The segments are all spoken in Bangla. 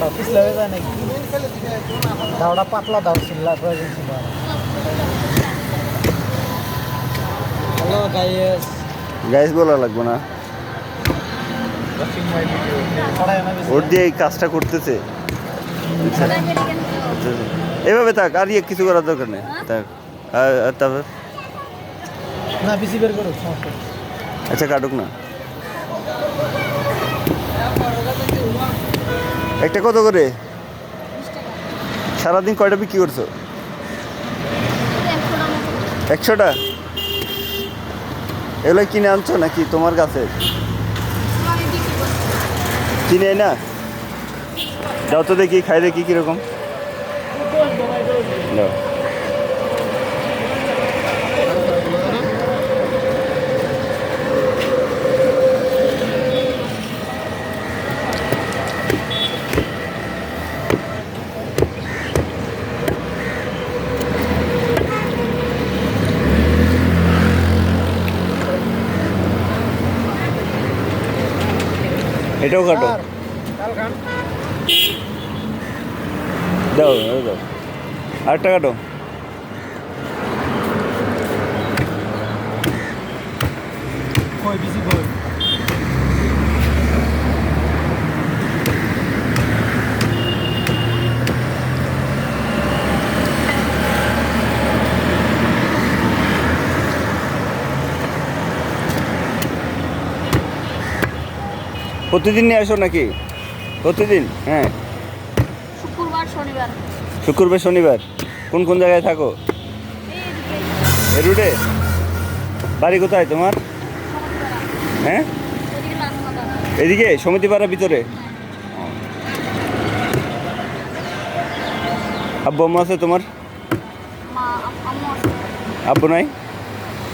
কাটো পিছলে হয়ে যায় নাকি দাওটা পাতলা দাও ছিল্লা প্রয়োজন ছিল হ্যালো গাইস গাইস বলা লাগবে না ওর দিয়ে এই কাজটা করতেছে এভাবে থাক আর ইয়ে কিছু করার দরকার নেই থাক আর তারপর না বেশি বের করো সমস্যা আচ্ছা কাটুক না একটা কত করে সারাদিন কয়টা বিক্রি করছো 100টা এগুলো কিনে আনছো নাকি তোমার কাছে কিনে না যাও তো দেখি খাই দেখি কীরকম দাও এটাও কাটো দাও দাও আরেকটা কাটো কই বেশি কই প্রতিদিন নিয়ে আসো নাকি প্রতিদিন হ্যাঁ শুক্রবার শনিবার কোন কোন জায়গায় থাকো এই রুটে বাড়ি কোথায় তোমার হ্যাঁ এদিকে সমিতিপাড়ার ভিতরে আব্বু আম্মা আছে তোমার আব্বু নাই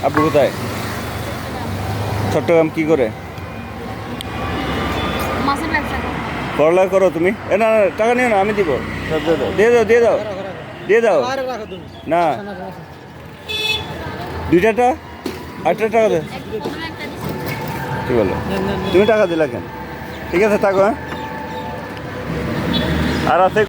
আব্বু কোথায় চট্টগ্রাম কি করে পড়ালেখা করো তুমি এ না না, টাকা নিও না আমি দিব সব দিয়ে দাও দিয়ে দাও দিয়ে দাও না দুইটা আটটা টাকা দে কি বলো তুমি টাকা দিলা কেন ঠিক আছে থাকো হ্যাঁ আর আছে